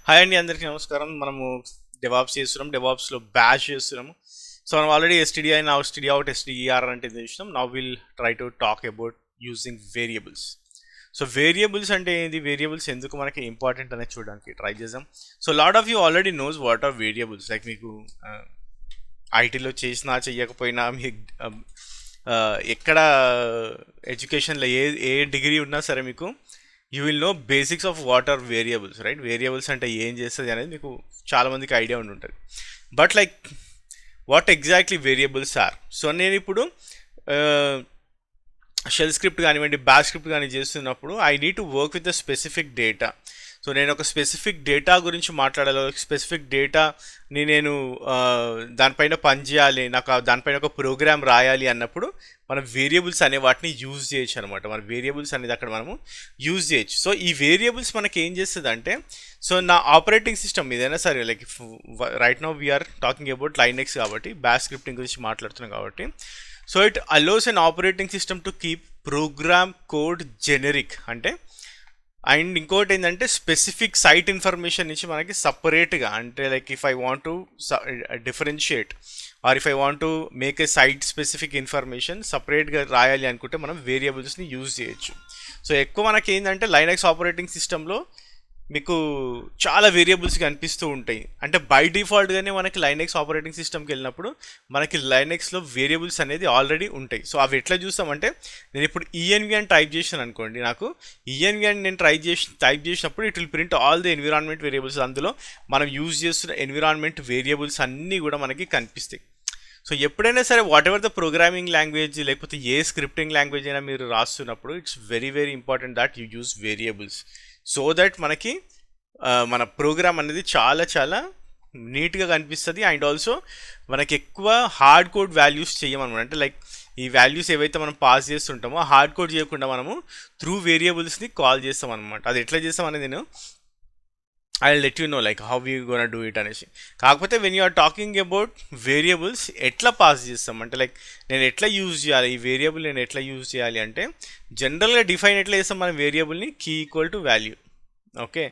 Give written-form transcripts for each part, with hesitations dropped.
Hi అండి, అందరికీ నమస్కారం. మనము డెవాప్స్ చేస్తున్నాం, డెవాప్స్లో బ్యాష్ చేస్తున్నాము. సో మనం ఆల్రెడీ ఎస్టీడీఐ నా ఎస్టీడీ అవుట్ ఎస్టీఈఆర్ అంటే చూసినాం. Now will try to talk about using variables. So variables అంటే ఏంది, వేరియబుల్స్ ఎందుకు మనకి ఇంపార్టెంట్ అనేది చూడడానికి ట్రై చేద్దాం. So lot of you already knows what are variables. Like మీకు ఐటీలో చేసినా చెయ్యకపోయినా మీకు ఎక్కడ ఎడ్యుకేషన్లో ఏ డిగ్రీ ఉన్నా సరే మీకు you will know basics of what are variables, right? Variables అంటే ఏం చేస్తుంది అనేది మీకు చాలామందికి ఐడియా ఉండి ఉంటుంది. But like what exactly variables are. So నేను ఇప్పుడు షెల్ స్క్రిప్ట్ కానివ్వండి, బ్యాష్ స్క్రిప్ట్ కానీ చేస్తున్నప్పుడు I need to work with the specific data. So నేను ఒక స్పెసిఫిక్ డేటా గురించి మాట్లాడాలి, స్పెసిఫిక్ డేటాని నేను దానిపైన పనిచేయాలి, నాకు దానిపైన ఒక ప్రోగ్రామ్ రాయాలి అన్నప్పుడు మనం వేరియబుల్స్ అనే వాటిని యూజ్ చేయొచ్చు అనమాట. మన వేరియబుల్స్ అనేది అక్కడ మనము యూజ్ చేయొచ్చు. సో ఈ వేరియబుల్స్ మనకి ఏం చేస్తుంది అంటే, సో నా ఆపరేటింగ్ సిస్టమ్ ఏదైనా సరే, like right now we're talking about Linux కాబట్టి, బ్యాష్ స్క్రిప్టింగ్ గురించి మాట్లాడుతున్నాం కాబట్టి, so it allows an operating system to keep program code generic. అంటే అండ్ ఇంకోటి ఏంటంటే స్పెసిఫిక్ సైట్ ఇన్ఫర్మేషన్ నుంచి మనకి సపరేట్గా, అంటే like if I want to differentiate or if I want to make a site specific information సపరేట్గా రాయాలి అనుకుంటే మనం వేరియబుల్స్ని యూజ్ చేయొచ్చు. సో ఎక్కువ మనకి ఏంటంటే లైనక్స్ ఆపరేటింగ్ సిస్టంలో మీకు చాలా వేరియబుల్స్ కనిపిస్తూ ఉంటాయి. అంటే బై డిఫాల్ట్గానే మనకి లైనక్స్ ఆపరేటింగ్ సిస్టమ్కి వెళ్ళినప్పుడు మనకి లైనక్స్లో వేరియబుల్స్ అనేది ఆల్రెడీ ఉంటాయి. సో అవి ఎట్లా చూస్తామంటే, నేను ఇప్పుడు ఈఎన్వి అని టైప్ చేసాను అనుకోండి, నాకు ఈఎన్వి అని నేను టైప్ చేసినప్పుడు it will print all the environment variables. అందులో మనం యూజ్ చేస్తున్న ఎన్విరాన్మెంట్ వేరియబుల్స్ అన్నీ కూడా మనకి కనిపిస్తాయి. సో ఎప్పుడైనా సరే whatever the programming language లేకపోతే ఏ స్క్రిప్టింగ్ లాంగ్వేజ్ అయినా మీరు రాస్తున్నప్పుడు it's very very important that you use variables. So that మనకి మన ప్రోగ్రామ్ అనేది చాలా చాలా నీట్గా కనిపిస్తుంది. అండ్ ఆల్సో మనకి ఎక్కువ హార్డ్ కోడ్ వాల్యూస్ చేయమన్నమాట. అంటే లైక్ ఈ వాల్యూస్ ఏవైతే మనం పాస్ చేస్తుంటామో హార్డ్ కోడ్ చేయకుండా మనము త్రూ వేరియబుల్స్ని కాల్ చేస్తాం అనమాట. అది ఎట్లా చేస్తాం అనేది నేను I let you know like how you gonna do it అనేసి. కాకపోతే when you are talking about variables ఎట్లా పాస్ చేస్తాం అంటే, లైక్ నేను ఎట్లా యూజ్ చేయాలి ఈ వేరియబుల్, నేను ఎట్లా యూజ్ చేయాలి అంటే జనరల్గా డిఫైన్ ఎట్లా చేస్తాం మనం వేరియబుల్ని, key equal to value. Okay,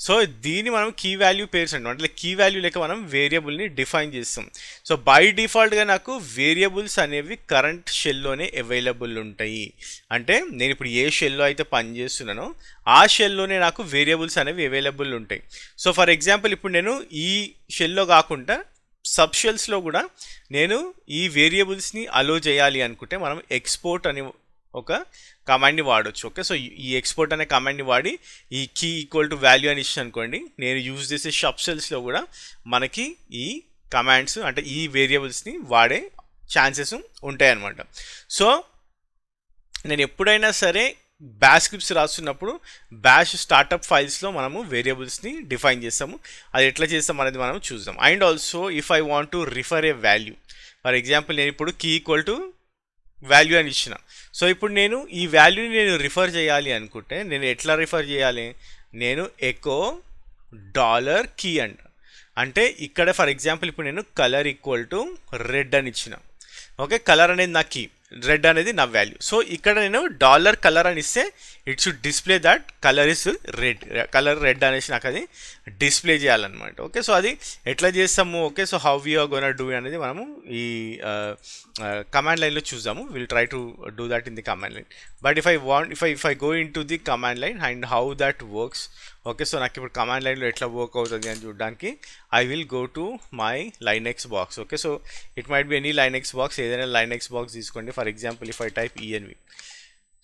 so దీన్ని మనం కీ వాల్యూ పేర్స్ అంటాం. అంటే కీ వాల్యూ లెక్క మనం వేరియబుల్ని డిఫైన్ చేస్తాం. సో బై డిఫాల్ట్గా నాకు వేరియబుల్స్ అనేవి కరెంట్ షెల్లోనే అవైలబుల్ ఉంటాయి. అంటే నేను ఇప్పుడు ఏ షెల్లో అయితే పని చేస్తున్నానో ఆ షెల్లోనే నాకు వేరియబుల్స్ అనేవి అవైలబుల్ ఉంటాయి. సో ఫర్ ఎగ్జాంపుల్ ఇప్పుడు నేను ఈ షెల్లో కాకుండా సబ్ షెల్స్లో కూడా నేను ఈ వేరియబుల్స్ని అలో చేయాలి అనుకుంటే మనం ఎక్స్పోర్ట్ అని ఒక కమాండ్ని వాడచ్చు. ఓకే, సో ఈ ఎక్స్పోర్ట్ అనే కమాండ్ని వాడి ఈ కీ ఈక్వల్ టు వాల్యూ అని ఇచ్చి అనుకోండి, నేను యూజ్ చేసే సబ్ షెల్స్లో కూడా మనకి ఈ కమాండ్స్ అంటే ఈ వేరియబుల్స్ని వాడే ఛాన్సెస్ ఉంటాయి అన్నమాట. సో నేను ఎప్పుడైనా సరే బ్యాష్ స్క్రిప్ట్స్ రాస్తున్నప్పుడు బ్యాష్ స్టార్టప్ ఫైల్స్లో మనము వేరియబుల్స్ని డిఫైన్ చేస్తాము. అది ఎట్లా చేస్తాం అనేది మనం చూద్దాం. And also if I want to refer A value, for example నేను ఇప్పుడు కీ ఈక్వల్ టు వాల్యూ అని ఇచ్చిన. సో ఇప్పుడు నేను ఈ వాల్యూని నేను రిఫర్ చేయాలి అనుకుంటే నేను ఎట్లా రిఫర్ చేయాలి, నేను ఎకో డాలర్ కీ అంటే ఇక్కడ ఫర్ ఎగ్జాంపుల్ ఇప్పుడు నేను కలర్ ఈక్వల్ టు రెడ్ అని ఇచ్చిన. ఓకే, కలర్ అనేది నా కీ, రెడ్ అనేది నా వాల్యూ. సో ఇక్కడ నేను డాలర్ కలర్ అని ఇస్తే it should display that colour is red, colour red అనేసి నాకు అది డిస్ప్లే చేయాలన్నమాట. ఓకే, సో అది ఎట్లా చేస్తాము, okay, so how you are gonna do అనేది మనము ఈ కమాండ్ లైన్లో చూద్దాము. Will try to do that in the command line. But if I go into the command line and how that works, okay, so నాకు ఇప్పుడు command లైన్లో ఎట్లా work అవుతుంది అని చూడడానికి I will go to my Linux box. Okay, so it might be any Linux box, ఏదైనా Linux box తీసుకోండి. For example if I type E N V,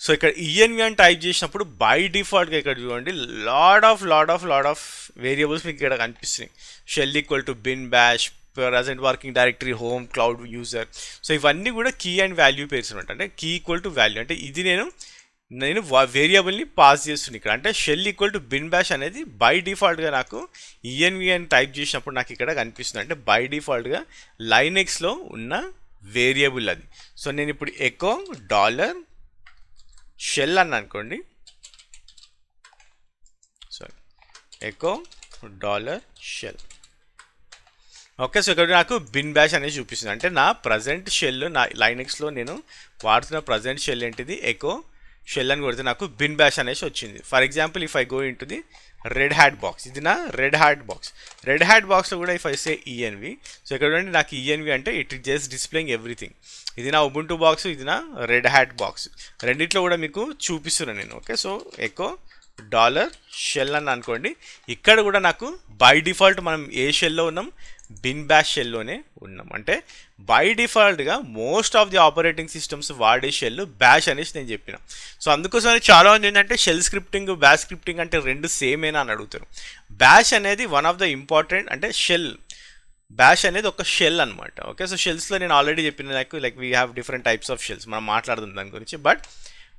so ఇక్కడ ఈఎన్వి అని టైప్ చేసినప్పుడు బై డిఫాల్ట్గా ఇక్కడ చూడండి లాడ్ ఆఫ్ వేరియబుల్స్ మీకు ఇక్కడ కనిపిస్తున్నాయి. Shell equal to bin bash, present working directory, home, cloud user. So ఇవన్నీ కూడా కీ అండ్ వాల్యూ పేర్స్ అనమాట. అంటే కీ ఈక్వల్ టు వాల్యూ అంటే ఇది నేను వేరియబుల్ని పాస్ చేస్తున్నాను ఇక్కడ. అంటే shell equal to bin bash అనేది బై డిఫాల్ట్గా నాకు ఈఎన్వి అని టైప్ చేసినప్పుడు నాకు ఇక్కడ కనిపిస్తుంది. అంటే బై డిఫాల్ట్గా లైనెక్స్లో ఉన్న వేరియబుల్ అది. సో నేను ఇప్పుడు ఎకో డాలర్ షెల్ అని అనుకోండి, sorry echo dollar shell. Okay, so ఇక్కడ నాకు బిన్ బ్యాష్ అనేది చూపిస్తుంది. అంటే నా ప్రజెంట్ షెల్, నా లైనెక్స్లో నేను వాడుతున్న ప్రజెంట్ షెల్ ఏంటిది, ఎకో షెల్ అని కొడితే నాకు బిన్ బ్యాష్ అనేసి వచ్చింది. For example if I go into the red hat box, ఇది నా red hat box. Red hat బాక్స్లో కూడా if I say ENV, so ఇక్కడ చూడండి నాకు ఈఎన్వి అంటే ఇట్ జస్ట్ డిస్ప్లేయింగ్ ఎవ్రీథింగ్. ఇది నా ఉబుంటు బాక్స్, ఇది నా రెడ్ హ్యాట్ బాక్స్, రెండిట్లో కూడా మీకు చూపిస్తున్నాను నేను. Okay, so echo dollar shell అని అనుకోండి. ఇక్కడ కూడా నాకు బై డిఫాల్ట్ మనం ఏ షెల్లో ఉన్నాం, బిన్ బ్యాష్ షెల్లోనే ఉన్నాం. అంటే బై డిఫాల్ట్గా most of the operating systems వాడే షెల్ బ్యాష్ అనేసి నేను చెప్పిన. సో అందుకోసం చాలా మంది ఏంటంటే షెల్ స్క్రిప్టింగ్ బ్యాష్ స్క్రిప్టింగ్ అంటే రెండు సేమేనా అని అడుగుతారు. బ్యాష్ అనేది వన్ ఆఫ్ ద ఇంపార్టెంట్, అంటే షెల్ బ్యాష్ అనేది ఒక షెల్ అనమాట. ఓకే, సో షెల్స్లో నేను ఆల్రెడీ చెప్పిన like we have different types of shells, మనం మాట్లాడుతుంది దాని గురించి. బట్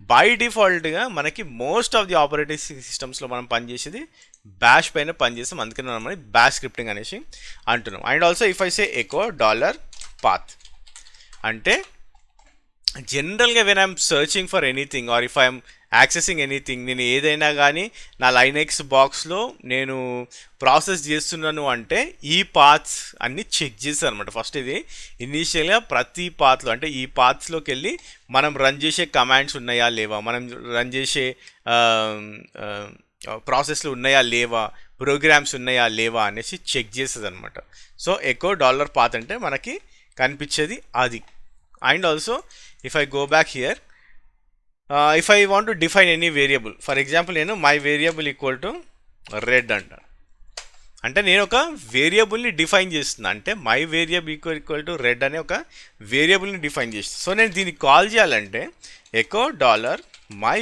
బై డిఫాల్ట్గా మనకి మోస్ట్ ఆఫ్ ది ఆపరేటింగ్ సిస్టమ్స్లో మనం పనిచేసేది బ్యాష్ పైన పనిచేస్తాం, అందుకని మనం బ్యాష్ స్క్రిప్టింగ్ అనేసి అంటున్నాం. And also if I say echo dollar path అంటే జనరల్గా when I'm searching for anything or if I'm accessing anything, నేను ఏదైనా కానీ నా లైనెక్స్ బాక్స్లో నేను ప్రాసెస్ చేస్తున్నాను అంటే ఈ పాత్స్ అన్నీ చెక్ చేస్తాను అనమాట. ఫస్ట్ ఇది ఇనీషియల్గా ప్రతి పాత్లో, అంటే ఈ పాత్స్లోకి వెళ్ళి మనం రన్ చేసే కమాండ్స్ ఉన్నాయా లేవా, మనం రన్ చేసే ప్రాసెస్లు ఉన్నాయా లేవా, ప్రోగ్రామ్స్ ఉన్నాయా లేవా అనేసి చెక్ చేస్తుంది అనమాట. సో ఎకో డాలర్ పాత్ అంటే మనకి కనిపించేది అది. And also if I go back here, if I want to define any variable, for example నేను my variable equal to red అంటాను. అంటే నేను ఒక వేరియబుల్ని డిఫైన్ చేస్తున్నా, అంటే my variable equal to red అనే ఒక వేరియబుల్ని డిఫైన్ చేస్తాను. సో నేను దీన్ని కాల్ చేయాలంటే ఎకో డాలర్ మై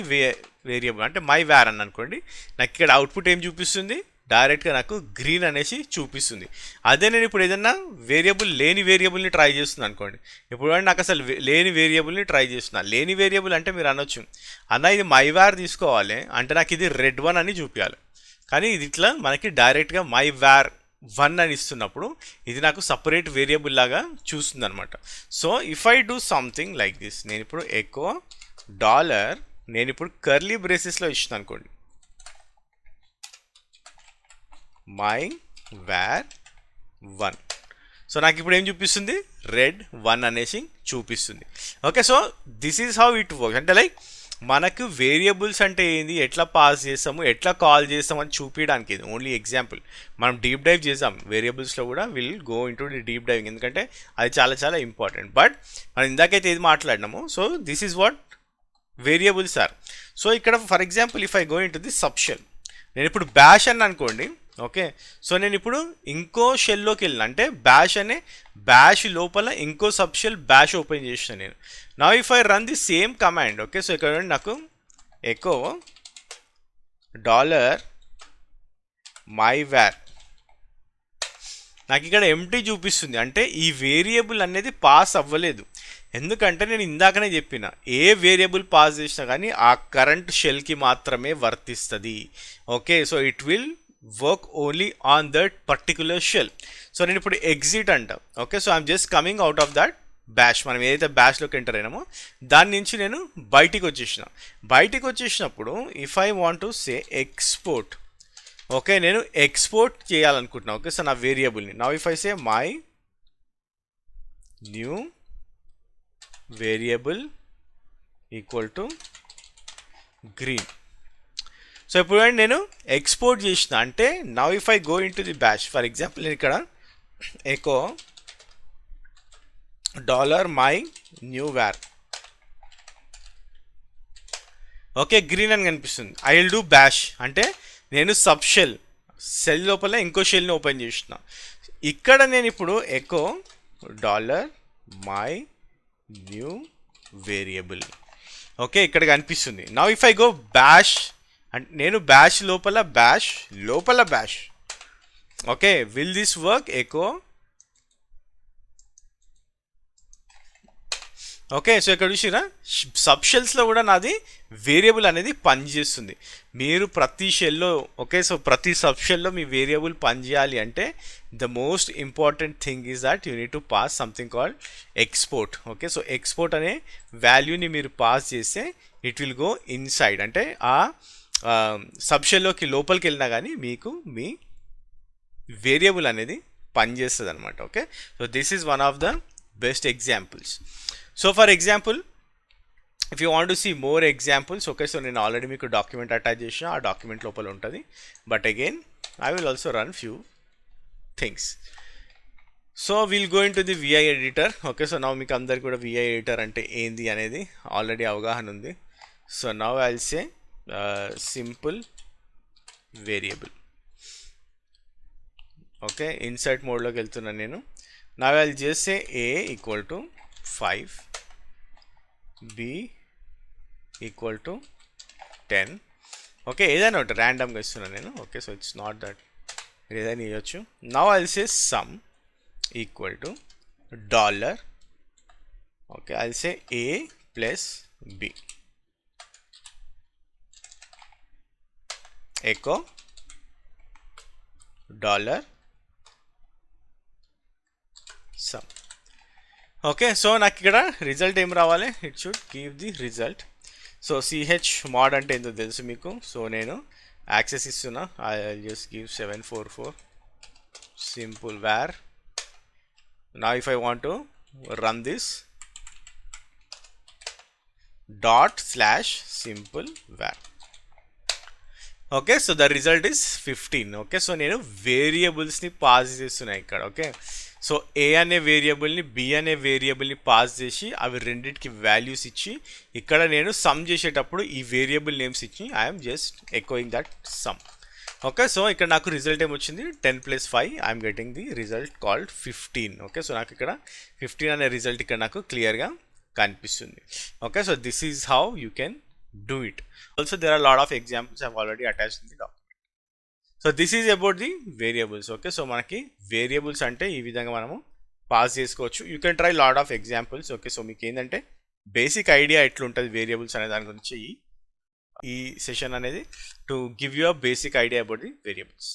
వేరియబుల్ అంటే మై వేర్ అని అనుకోండి. నాకు ఇక్కడ అవుట్పుట్ ఏం చూపిస్తుంది, డైరెక్ట్గా నాకు గ్రీన్ అనేసి చూపిస్తుంది. అదే నేను ఇప్పుడు ఏదన్నా వేరియబుల్ లేని వేరియబుల్ని ట్రై చేస్తున్నాను అనుకోండి, ఇప్పుడు నాకు అసలు లేని వేరియబుల్ని ట్రై చేస్తున్నా. లేని వేరియబుల్ అంటే మీరు అనొచ్చు, అన్న ఇది మై వేర్ తీసుకోవాలి అంటే నాకు ఇది రెడ్ 1 అని చూపించాలి. కానీ ఇది ఇట్లా మనకి డైరెక్ట్గా మై వేర్ 1 అని ఇస్తున్నప్పుడు ఇది నాకు సపరేట్ వేరియబుల్ లాగా చూస్తుంది అనమాట. So if I do something like this, నేను ఇప్పుడు ఎకో డాలర్, నేను ఇప్పుడు కర్లీ బ్రేసెస్లో ఇస్తున్నాను అనుకోండి, మై వేర్ 1. సో నాకు ఇప్పుడు ఏం చూపిస్తుంది, రెడ్ 1 అనేసి చూపిస్తుంది. Okay, so this is how it works. అంటే లైక్ మనకు వేరియబుల్స్ అంటే ఏంది, ఎట్లా పాస్ చేస్తాము, ఎట్లా కాల్ చేస్తాము అని చూపించడానికి ఇది ఓన్లీ ఎగ్జాంపుల్. మనం డీప్ డైవ్ చేసాం వేరియబుల్స్లో కూడా, will go into the deep diving, ఎందుకంటే అది చాలా చాలా ఇంపార్టెంట్. బట్ మనం ఇందాకైతే ఏది మాట్లాడినాము, so this is what variables are. So ఇక్కడ for example if I go into the sub shell, నేను ఇప్పుడు బ్యాష్ అని అనుకోండి. ఓకే, సో నేను ఇప్పుడు ఇంకో షెల్లోకి వెళ్ళిన, అంటే బ్యాష్ అనే బ్యాష్ లోపల ఇంకో సబ్ షెల్ బ్యాష్ ఓపెన్ చేసిన నేను. Now if I run the same command, okay, so ఇక్కడ నాకు ఎకో డాలర్ మై వేర్, నాకు ఇక్కడ ఎంటీ చూపిస్తుంది. అంటే ఈ వేరియబుల్ అనేది పాస్ అవ్వలేదు, ఎందుకంటే నేను ఇందాకనే చెప్పిన ఏ వేరియబుల్ పాస్ చేసినా కానీ ఆ కరెంట్ షెల్కి మాత్రమే వర్తిస్తుంది. Okay, so it will work only on that particular shell. So నేను ఇప్పుడు ఎగ్జిట్ అంట. Okay, so I'm just coming out of that bash, మనం ఏదైతే బ్యాష్లోకి ఎంటర్ అయినామో దాని నుంచి నేను బయటికి వచ్చేసినప్పుడు if I want to say export, okay, నేను ఎక్స్పోర్ట్ చేయాలనుకుంటున్నాను. ఓకే, సో నా వేరియబుల్ని, now if I say my new variable equal to green. So ఇప్పుడు నేను ఎక్స్పోర్ట్ చేసిన, అంటే now if I go into the bash, for example నేను ఇక్కడ echo dollar my new var, okay, green అని కనిపిస్తుంది. ఐ విల్ డూ బ్యాష్ అంటే నేను సబ్ షెల్ లోపల ఇంకో షెల్ని ఓపెన్ చేసిన. ఇక్కడ నేను ఇప్పుడు echo dollar my new variable, okay, ఇక్కడ కనిపిస్తుంది. Now if I go bash, అంటే నేను బ్యాష్ లోపల bash, okay, will this work echo, okay, so ఇక్కడ చూసిరా సబ్ షెల్స్లో కూడా నాది వేరియబుల్ అనేది పనిచేస్తుంది. మీరు ప్రతి షెల్లో, ఓకే, సో ప్రతి సబ్ షెల్లో మీ వేరియబుల్ పనిచేయాలి అంటే the most important thing is that you need to pass something called export. Okay, so export అనే వాల్యూని మీరు పాస్ చేస్తే ఇట్ విల్ గో ఇన్సైడ్, అంటే ఆ సబ్ షెల్లోకి లోపలికి వెళ్ళినా కానీ మీకు మీ వేరియబుల్ అనేది పనిచేస్తుంది అనమాట. Okay, so this is one of the best examples. So for example if you want to see more examples, okay, so నేను ఆల్రెడీ మీకు డాక్యుమెంట్ అటాచ్ చేసిన, ఆ డాక్యుమెంట్ లోపల ఉంటుంది. But again I will also run few things. So will go into the V I editor. Okay, so now మీకు అందరికి కూడా VI editor అంటే ఏంది అనేది ఆల్రెడీ అవగాహన ఉంది. So now I will say simple variable. Okay, insert మోడ్లోకి వెళ్తున్నాను నేను. Now I will just say a equal to 5, b equal to 10. Okay, ఏదైనా ఒకటి ర్యాండమ్గా ఇస్తున్నాను నేను. Okay, so it's not that, ఏదైనా ఇవ్వచ్చు. Now I will say sum equal to dollar. Okay, I will say a plus b echo dollar sum. Okay, so నాకు ఇక్కడ result ఏం రావాలి, it should give the result. So CH mod అంటే ఏంటో తెలుసు మీకు. సో నేను యాక్సెస్ ఇస్తున్నా, I just give 744 simple var. నా if I want to run this ./simple var. Okay, so the result is 15. Okay, so నేను వేరియబుల్స్ని పాస్ చేస్తున్నాయి ఇక్కడ. ఓకే, సో ఏ అనే వేరియబుల్ని బి అనే వేరియబుల్ని పాస్ చేసి అవి రెండింటికి వాల్యూస్ ఇచ్చి ఇక్కడ నేను సమ్ చేసేటప్పుడు ఈ వేరియబుల్ నేమ్స్ ఇచ్చి I'm just echoing that sum. Okay, so ఇక్కడ నాకు రిజల్ట్ ఏమొచ్చింది, 10 + 5, I'm getting the result called 15. Okay, so నాకు ఇక్కడ 15 అనే రిజల్ట్ ఇక్కడ నాకు క్లియర్గా కనిపిస్తుంది. Okay, so this is how you can do it. Also there are lot of examples I have already attached in the document. So this is about the variables. Okay, so మనకి variables అంటే ఈ విధంగా మనము pass చేసుకోవచ్చు. You can try lot of examples. Okay, so మీకు ఏంటంటే basic idea ఎట్లుంటుంది variables అనే దాని గురించి ఈ సెషన్ అనేది to give you a basic idea about the variables.